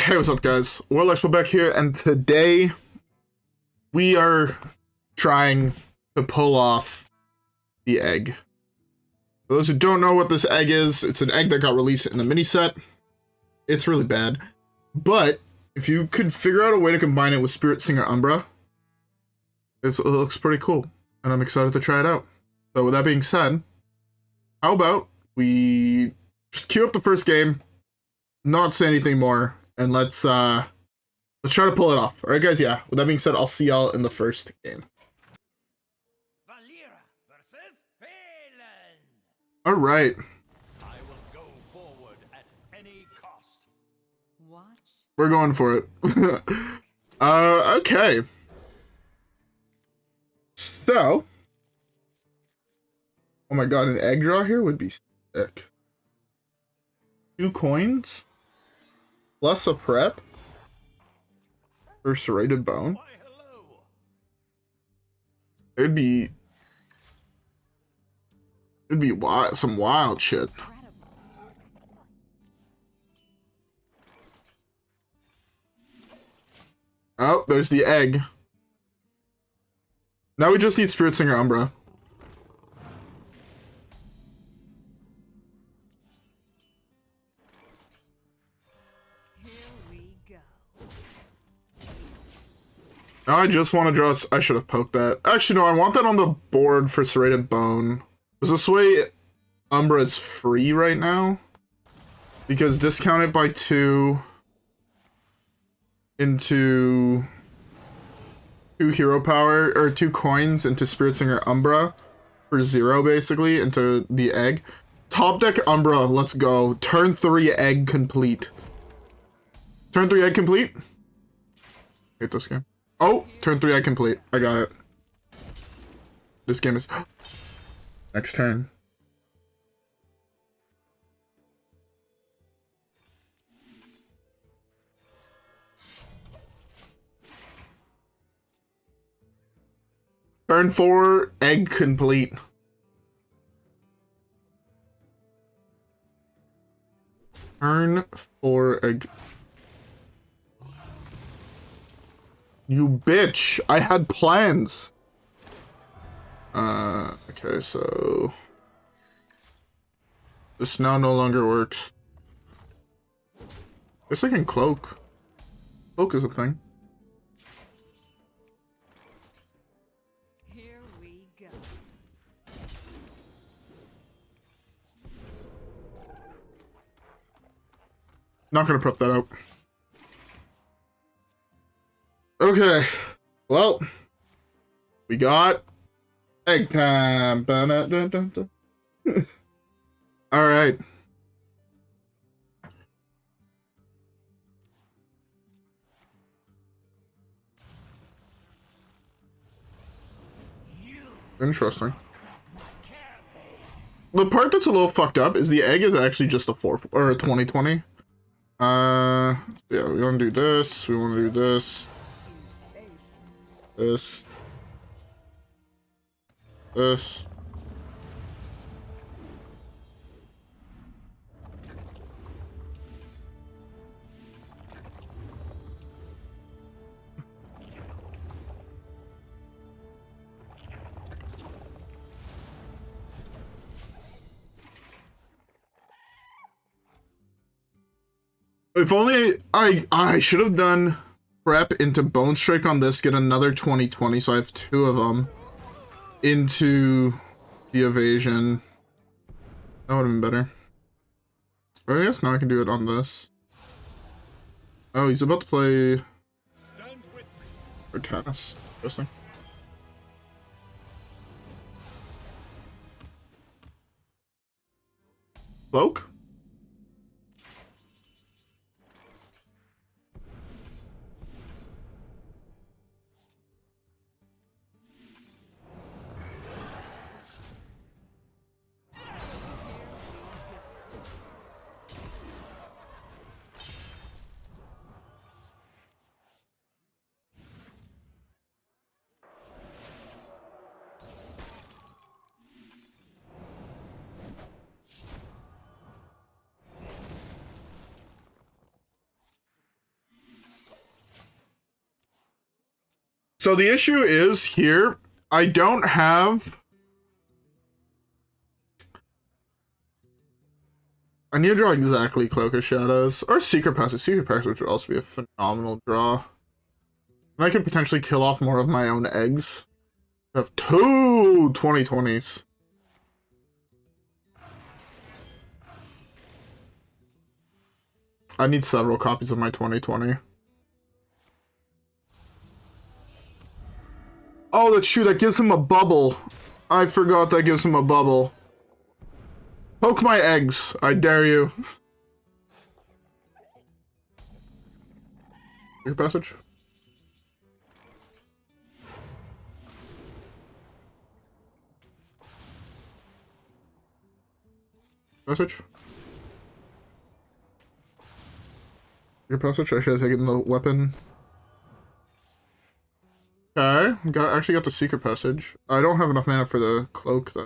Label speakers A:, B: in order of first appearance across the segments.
A: Hey, what's up, guys? WhirlXbow back here, and today we are trying to pull off the egg. For those who don't know what this egg is, it's an egg that got released in the mini set. It's really bad, but if you could figure out a way to combine it with Spiritsinger Umbra, it looks pretty cool, and I'm excited to try it out. So with that being said, how about we just queue up the first game, not say anything more, and let's try to pull it off. All right, guys. Yeah. With that being said, I'll see y'all in the first game. All right.
B: I will go forward at any cost.
C: Watch.
A: We're going for it. Okay. So. Oh my god, an egg draw here would be sick. 2 coins. Plus a prep. For Serrated bone.
B: Why, hello.
A: It'd be wild, some wild shit. Oh, there's the egg. Now we just need Spiritsinger Umbra.
C: Here we go.
A: Now I just want to draw. I should have poked that. Actually, no, I want that on the board for Serrated bone. Because this way, Umbra is free right now. Because discounted by 2 into 2 hero power, or 2 coins into Spiritsinger Umbra for 0, basically, into the egg. Top deck Umbra, let's go. Turn 3 egg complete. Turn 3 egg complete? Hate this game. Oh, turn 3 egg complete. I got it. This game is... Next turn. Turn 4, egg complete. Turn 4, egg. You bitch! I had plans! Okay, so... This now no longer works. Guess I can cloak. Cloak is a thing.
C: Here we go.
A: Not gonna prep that out. Okay. Well, we got egg time. Ba-da-da-da-da. All right. Interesting. The part that's a little fucked up is the egg is actually just a 4 or a 2020. Yeah, we want to do this. We want to do this. This. This. If only I should have done prep into Bone Strike on this, get another 2020, so I have 2 of them into the Evasion. That would have been better. But I guess now I can do it on this. Oh, he's about to play or tennis. Interesting. Cloak? So the issue is here, I don't have... I need to draw exactly Cloak of Shadows. Or Secret Passage. Secret Passage would also be a phenomenal draw. And I could potentially kill off more of my own eggs. I have two 2020s. I need several copies of my 2020. Oh, that's true. That gives him a bubble. I forgot that gives him a bubble. Poke my eggs. I dare you. Secret Passage. Passage. Secret Passage. I should have taken the weapon. Okay, actually got the Secret Passage. I don't have enough mana for the cloak though.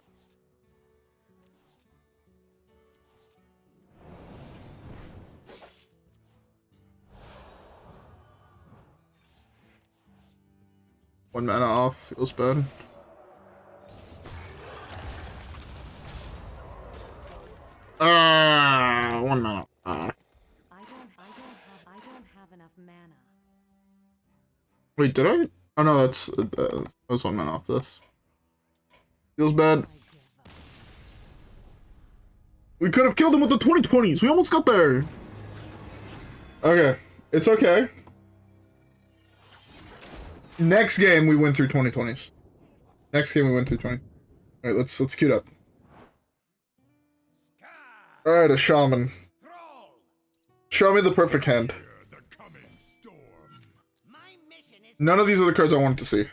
A: One mana off feels bad. One mana.
C: I don't have enough mana.
A: Wait, did I? Oh no, that was one mana off this. Feels bad. We could have killed him with the 2020s. We almost got there. Okay, it's okay. Next game we went through 2020s. Next game we went through 20. Alright, let's queue it up. Alright, a shaman. Show me the perfect hand. None of these are the cards I wanted to see.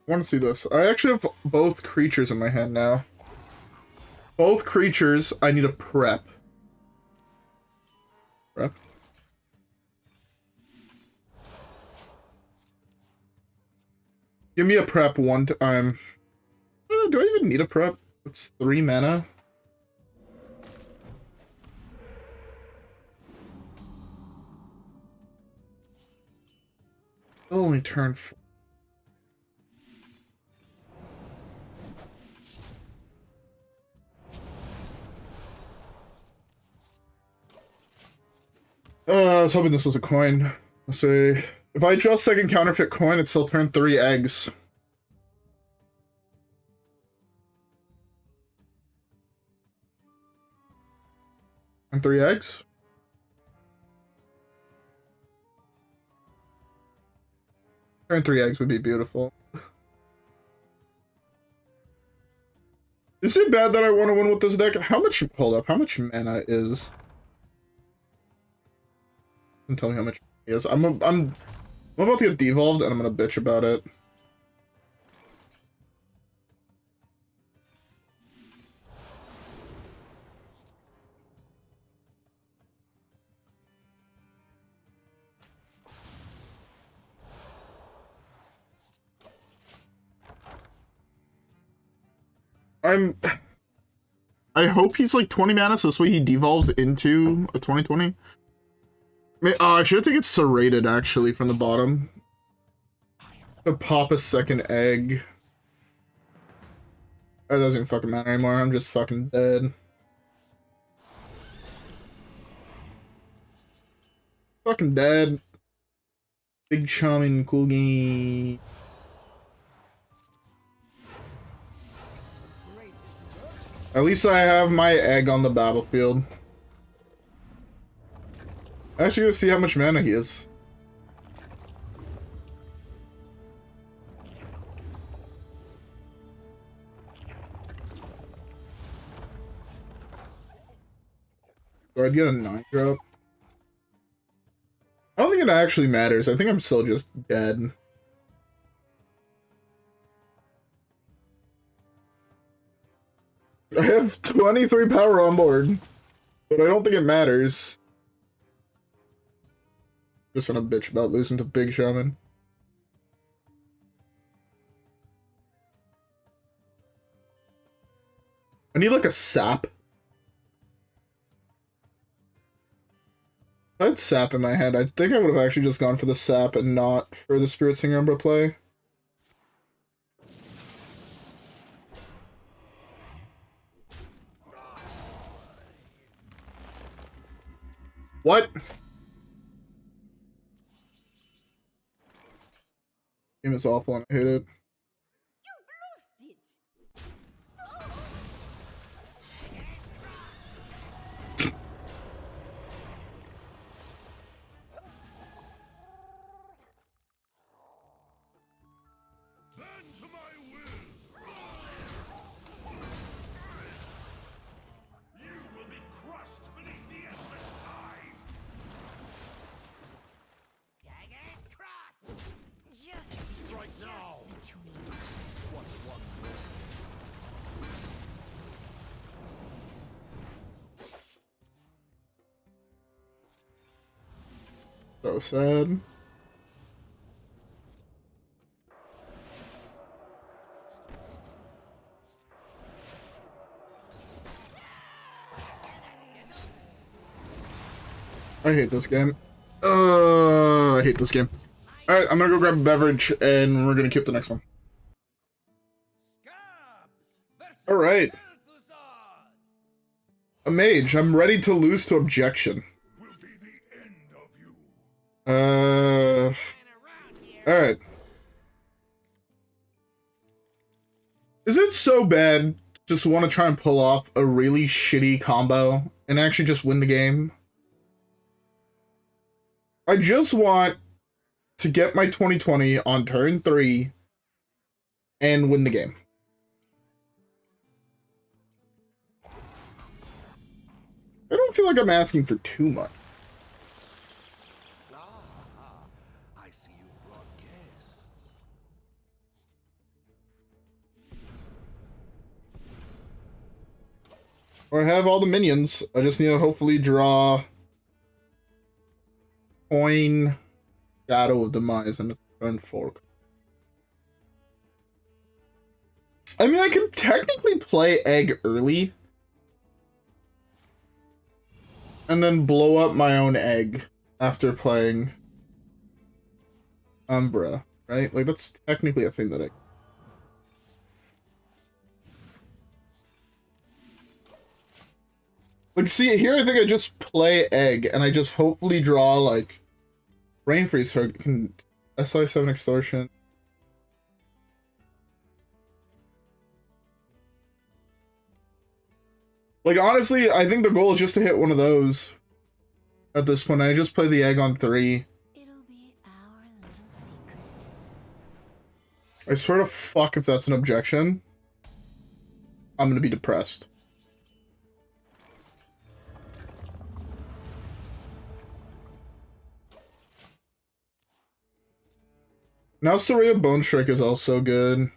A: I want to see this. I actually have both creatures in my hand now. Both creatures, I need a prep. Prep. Give me a prep one time. Do I even need a prep? It's 3 mana. Only turn 4. I was hoping this was a coin. Let's see. If I draw second Counterfeit Coin, it still turned 3 eggs. And 3 eggs? Turn 3 eggs would be beautiful. Is it bad that I want to win with this deck? How much? Hold up. How much mana is? And tell me how much it is. I'm about to get devolved and I'm gonna bitch about it. I hope he's like 20 mana, so this way he devolves into a 2020. I should have taken Serrated, actually, from the bottom. To pop a second egg. That doesn't even fucking matter anymore, I'm just fucking dead. Fucking dead. Big shaman, cool game. At least I have my egg on the battlefield. I'm actually gonna see how much mana he is. Do I get a 9 drop? I don't think it actually matters. I think I'm still just dead. I have 23 power on board, but I don't think it matters. Just gonna bitch about losing to Big Shaman. I need like a sap. I had sap in my head. I think I would have actually just gone for the sap and not for the Spiritsinger Umbra play. What? Game is awful and I hate it. So sad. I hate this game. I hate this game. Alright, I'm gonna go grab a beverage and we're gonna keep the next one. Alright. A mage, I'm ready to lose to objection. Alright. Is it so bad just want to try and pull off a really shitty combo and actually just win the game? I just want to get my 2020 on turn 3 and win the game. I don't feel like I'm asking for too much.
B: I see you've brought guests.
A: I have all the minions. I just need to hopefully draw Coin, Shadow of Demise, and turn 4. I mean, I could technically play Egg early and then blow up my own egg after playing Umbra, right? Like, that's technically a thing that I... Like, see, here I think I just play Egg, and I just hopefully draw, like, Rain Freeze, so I can SI7 Extortion. Like, honestly, I think the goal is just to hit one of those at this point. I just play the Egg on 3.
C: It'll be our little secret.
A: I swear to fuck if that's an objection, I'm gonna be depressed. Now Serrated Bone Strike is also good.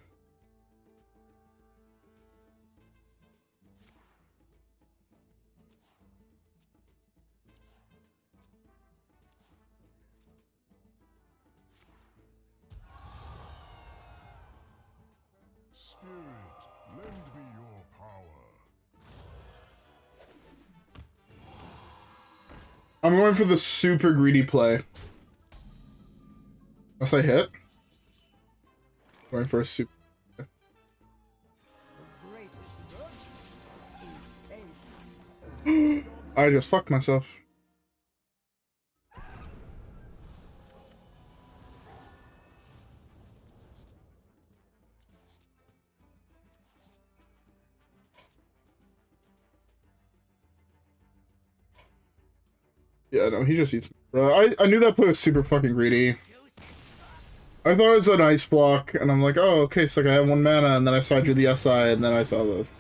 B: Spirit, lend me your power.
A: I'm going for the super greedy play. Unless I hit. Going for a super. I just fucked myself. Yeah, no, he just eats. Bro, I knew that play was super fucking greedy. I thought it was an ice block, and I'm like, oh, okay, so like I have 1 mana, and then I saw I drew the SI, and then I saw this.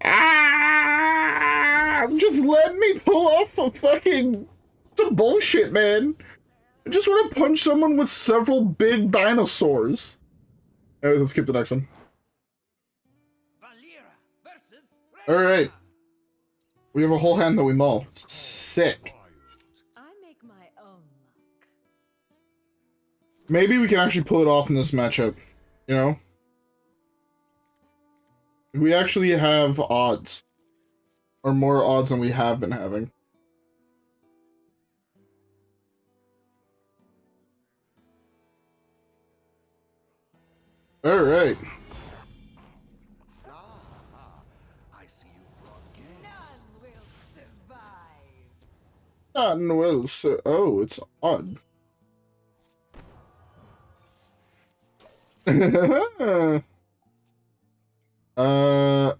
A: Ah! Just let me pull off a fucking... Some bullshit, man. I just want to punch someone with several big dinosaurs. Anyways, let's skip the next one. Alright. We have a whole hand that we mull. Sick.
C: I make my own luck.
A: Maybe we can actually pull it off in this matchup. You know? We actually have odds. Or more odds than we have been having. All right.
B: I see you've brought game.
C: None will survive.
A: None will, sir. Oh, it's odd.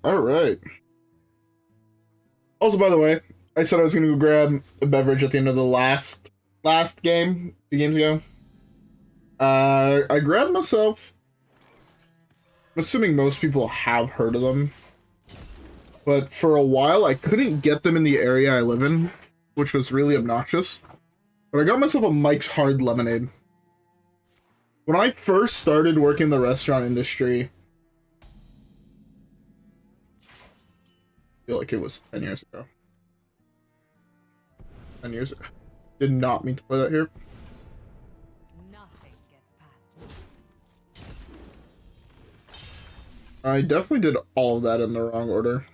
A: All right. Also, by the way, I said I was gonna go grab a beverage at the end of the last game, 2 games ago. I grabbed myself. I'm assuming most people have heard of them, but for a while I couldn't get them in the area I live in, which was really obnoxious. But I got myself a Mike's Hard Lemonade. When I first started working in the restaurant industry, I feel like it was 10 years ago. 10 years ago. Did not mean to play that here.
C: Nothing gets past me.
A: I definitely did all of that in the wrong order.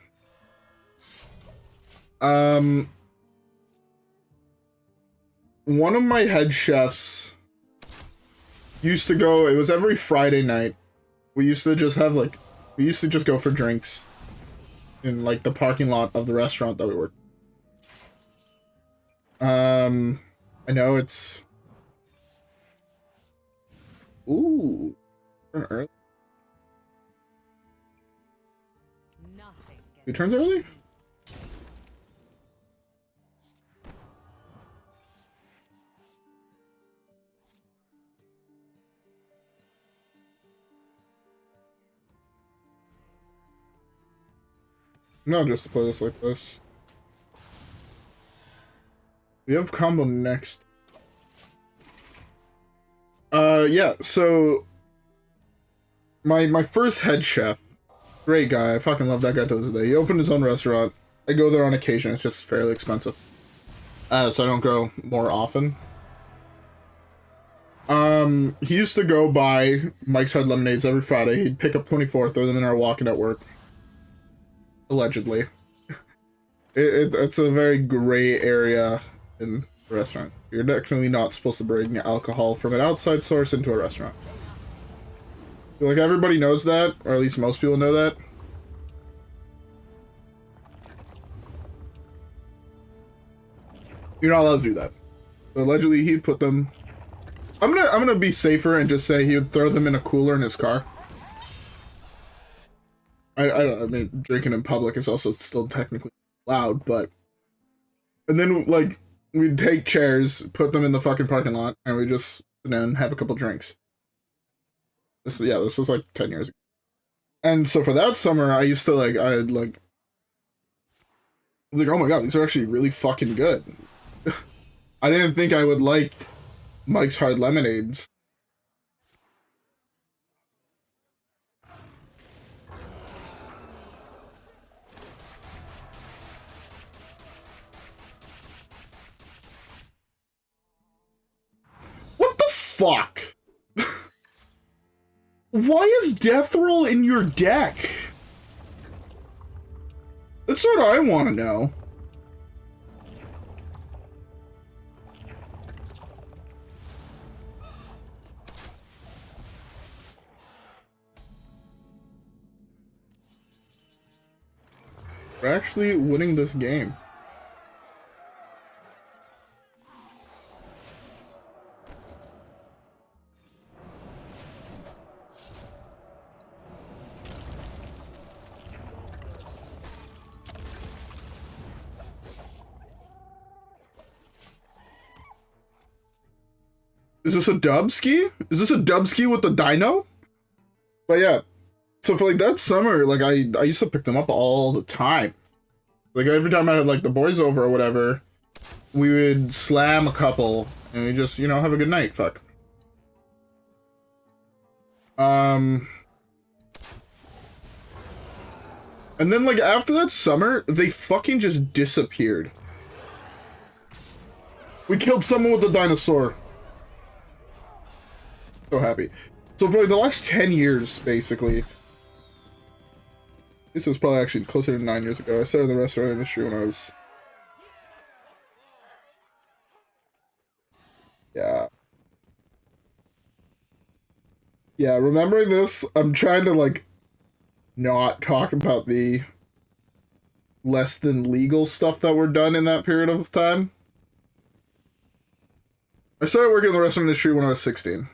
A: One of my head chefs used to go, it was every Friday night. We used to just have we used to just go for drinks in like the parking lot of the restaurant that we worked. I know it's, ooh, early.
C: Nothing
A: He
C: gets
A: turns early? No, just to play this like this. We have combo next. Yeah, so my first head chef, great guy, I fucking love that guy to this day. He opened his own restaurant. I go there on occasion, it's just fairly expensive. So I don't go more often. He used to go buy Mike's Hard Lemonades every Friday. He'd pick up 24, throw them in our walking at work. Allegedly. It's a very gray area in the restaurant. You're definitely not supposed to bring alcohol from an outside source into a restaurant. I feel like everybody knows that, or at least most people know that. You're not allowed to do that. So allegedly, he'd put them. I'm gonna be safer and just say he would throw them in a cooler in his car. I mean, drinking in public is also still technically allowed, but. And then, like, we'd take chairs, put them in the fucking parking lot, and we just sit down and have a couple drinks. This was like 10 years ago. And so for that summer, I used to, like, I was like, oh my god, these are actually really fucking good. I didn't think I would like Mike's Hard Lemonades. What the fuck? Why is Death Roll in your deck? That's what I want to know. We're actually winning this game. Is this a dubski? Is this a dubski with the DINO? But yeah, so for like that summer, like I used to pick them up all the time. Like every time I had like the boys over or whatever, we would slam a couple and we just, you know, have a good night. Fuck. And then like after that summer, they fucking just disappeared. We killed someone with a dinosaur. So happy. So for like the last 10 years, basically. This was probably actually closer to 9 years ago. I started in the restaurant industry when I was... Yeah. Yeah, remembering this, I'm trying to, like, not talk about the less than legal stuff that were done in that period of time. I started working in the restaurant industry when I was 16.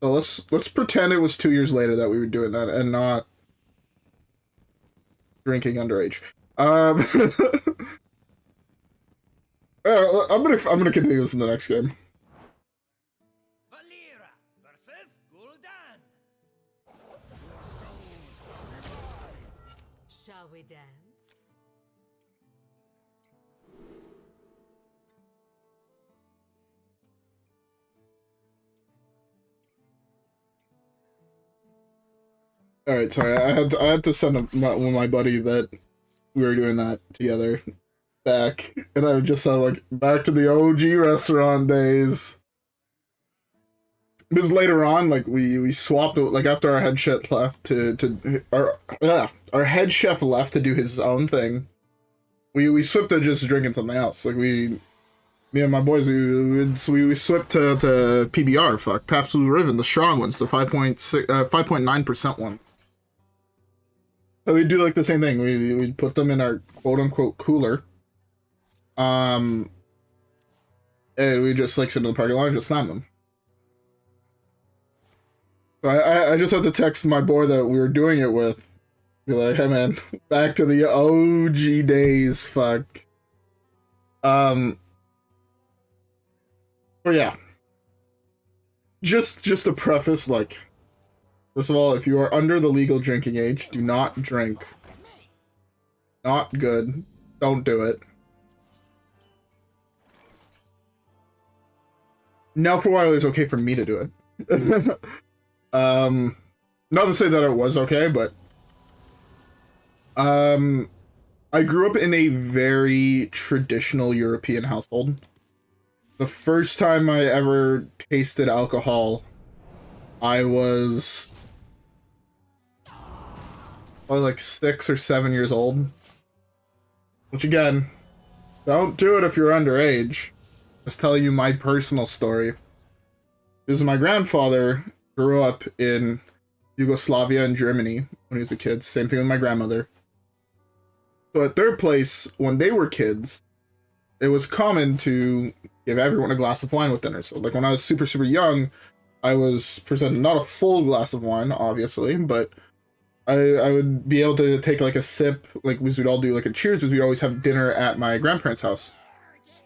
A: So let's pretend it was 2 years later that we were doing that and not drinking underage. I'm gonna continue this in the next game.
B: Valera versus Gul'dan.
C: Shall we dance?
A: All right, sorry, I had to send my buddy that we were doing that together back, and I just sound like back to the OG restaurant days. Because later on, like we swapped, like after our head chef left our head chef left to do his own thing. We swapped to just drinking something else. Like me and my boys, we swapped to PBR, fuck Pabst Blue Ribbon, the strong ones, the 5.9% one. So we do like the same thing. We put them in our quote unquote cooler. And we just like sit in the parking lot and just slam them. So I just had to text my boy that we were doing it with. Be like, hey man, back to the OG days, fuck. But yeah. Just to preface, like, first of all, if you are under the legal drinking age, do not drink. Not good. Don't do it. Now, for a while, it was okay for me to do it. Not to say that it was okay, but I grew up in a very traditional European household. The first time I ever tasted alcohol, I was probably like 6 or 7 years old. Which again, don't do it if you're underage. Just tell you my personal story. Because my grandfather grew up in Yugoslavia and Germany when he was a kid. Same thing with my grandmother. So at their place, when they were kids, it was common to give everyone a glass of wine with dinner. So like when I was super, super young, I was presented not a full glass of wine, obviously, but I would be able to take like a sip, like we'd all do like a cheers, because we'd always have dinner at my grandparents' house.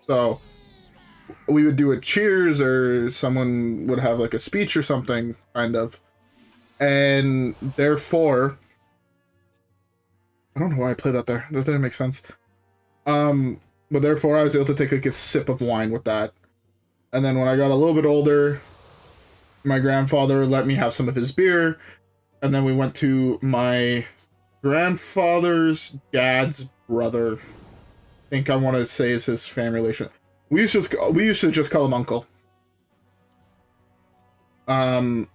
A: So we would do a cheers, or someone would have like a speech or something, kind of. And therefore, I don't know why I played that there. That didn't make sense. But therefore I was able to take like a sip of wine with that. And then when I got a little bit older, my grandfather let me have some of his beer. And then we went to my grandfather's dad's brother. I think I want to say is his family relation. We used to just call him uncle. We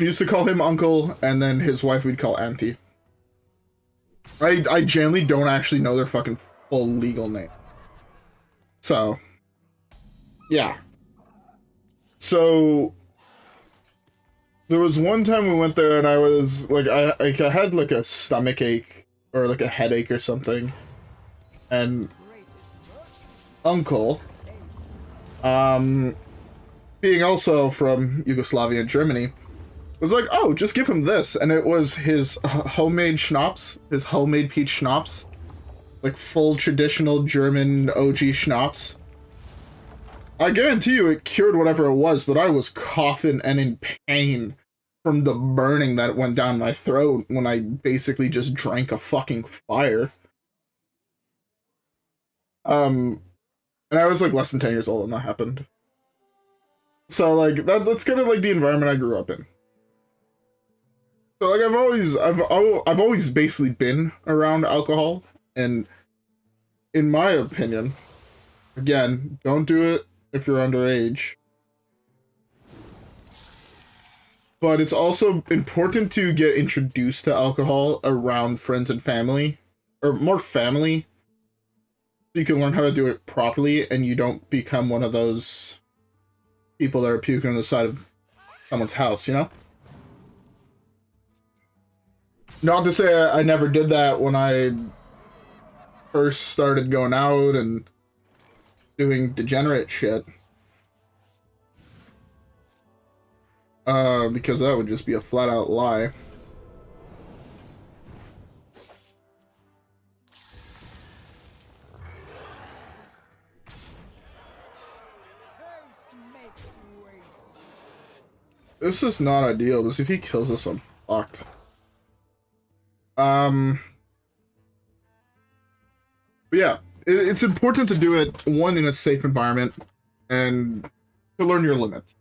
A: used to call him uncle, and then his wife we'd call auntie. I generally don't actually know their fucking full legal name. So, yeah. So, there was one time we went there and I was, like, I had, like, a stomach ache, or, like, a headache or something. And uncle, being also from Yugoslavia and Germany, was like, oh, just give him this. And it was his homemade schnapps, his homemade peach schnapps. Like full traditional German OG schnapps. I guarantee you it cured whatever it was, but I was coughing and in pain from the burning that went down my throat when I basically just drank a fucking fire. And I was like less than 10 years old when that happened. So like that's kind of like the environment I grew up in. So like I've always basically been around alcohol, and in my opinion, again, don't do it if you're underage. But it's also important to get introduced to alcohol around friends and family, or more family, so you can learn how to do it properly and you don't become one of those people that are puking on the side of someone's house, you know? Not to say I never did that when I first started going out and doing degenerate shit. Because that would just be a flat out lie. This is not ideal, because if he kills us, I'm fucked. But yeah, it's important to do it, one, in a safe environment, and to learn your limits.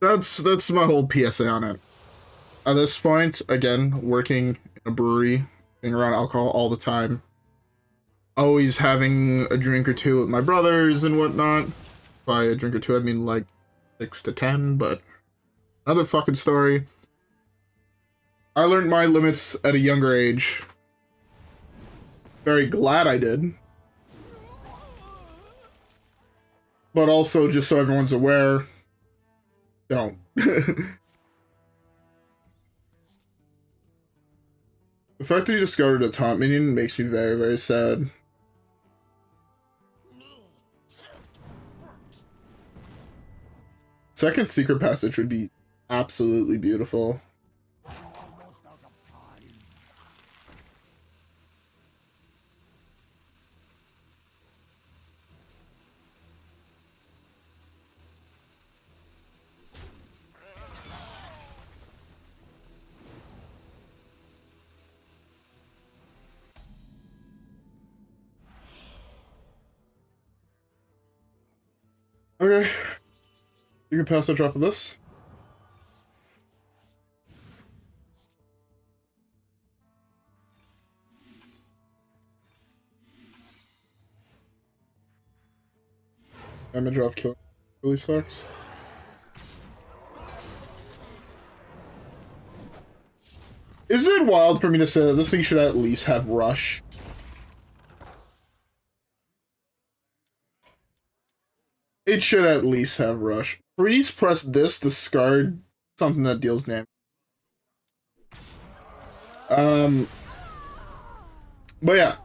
A: That's my whole PSA on it. At this point, again, working in a brewery, being around alcohol all the time, always having a drink or two with my brothers and whatnot. By a drink or two, I mean like 6 to 10, but another fucking story. I learned my limits at a younger age. Very glad I did. But also, just so everyone's aware, don't. The fact that he discovered a taunt minion makes me very, very sad. Second secret passage would be absolutely beautiful. Okay. You can passage off of this. Damage off kill really sucks. Is it wild for me to say that this thing should at least have rush? It should at least have rush. Please press this, discard something that deals damage. But yeah.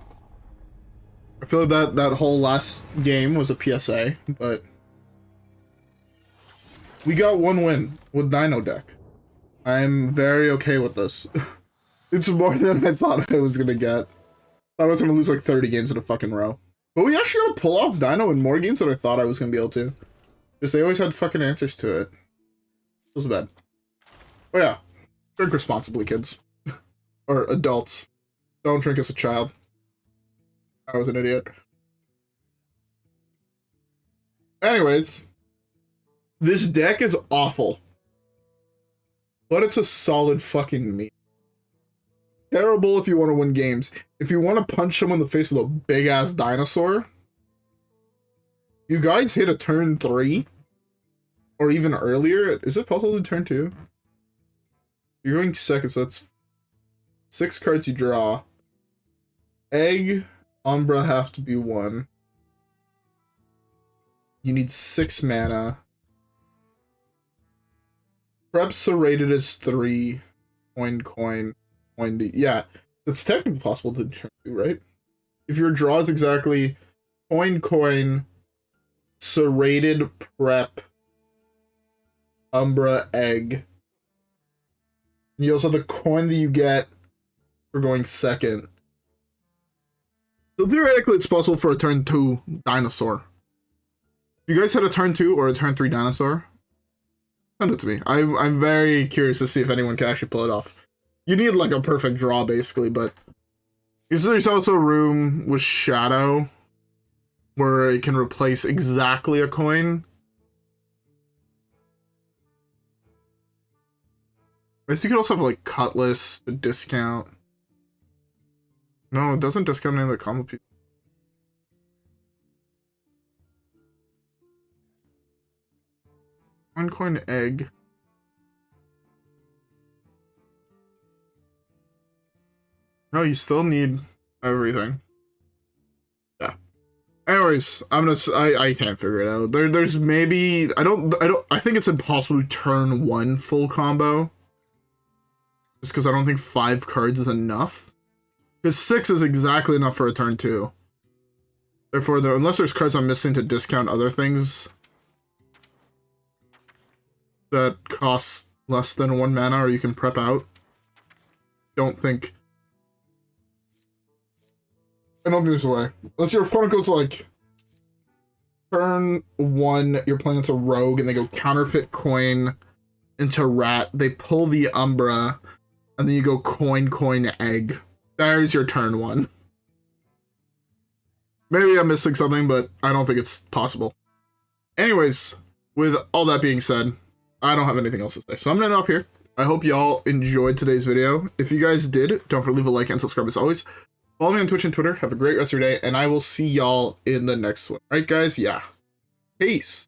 A: I feel like that whole last game was a PSA, but we got one win with DINO deck. I'm very okay with this. It's more than I thought I was gonna get. I was gonna lose like 30 games in a fucking row. But we actually got to pull off DINO in more games than I thought I was gonna be able to. Because they always had fucking answers to it. It was bad. But yeah. Drink responsibly, kids. Or adults. Don't drink as a child. I was an idiot. Anyways. This deck is awful. But it's a solid fucking meat. Terrible if you want to win games. If you want to punch someone in the face with a big-ass dinosaur, you guys hit a turn 3? Or even earlier? Is it possible to turn 2? You're going second, so that's 6 cards you draw. Egg, Umbra have to be 1. You need 6 mana. Prep Serrated is 3. Coin. Yeah, it's technically possible to turn 2, right? If your draw is exactly coin, Serrated, prep, Umbra, egg. And you also have the coin that you get for going second. So theoretically, it's possible for a turn 2 dinosaur. If you guys had a turn 2 or a turn 3 dinosaur, send it to me. I'm very curious to see if anyone can actually pull it off. You need like a perfect draw, basically, but there's also room with Shadow where it can replace exactly a coin. I guess you could also have like Cutlass to discount. No, it doesn't discount any of the combo pieces. One coin egg. No, you still need everything. Yeah. Anyways, I can't figure it out. There's maybe I think it's impossible to turn 1 full combo. Just because I don't think 5 cards is enough. Because 6 is exactly enough for a turn 2. Therefore, unless there's cards I'm missing to discount other things that cost less than 1 mana or you can prep out, I don't think there's a way. Unless your opponent goes like, turn 1, you're playing as a rogue, and they go Counterfeit Coin into Rat, they pull the Umbra, and then you go coin, egg. There's your turn 1. Maybe I'm missing something, but I don't think it's possible. Anyways, with all that being said, I don't have anything else to say, so I'm gonna end off here. I hope y'all enjoyed today's video. If you guys did, don't forget to leave a like and subscribe as always. Follow me on Twitch and Twitter. Have a great rest of your day, and I will see y'all in the next one. All right, guys? Yeah. Peace.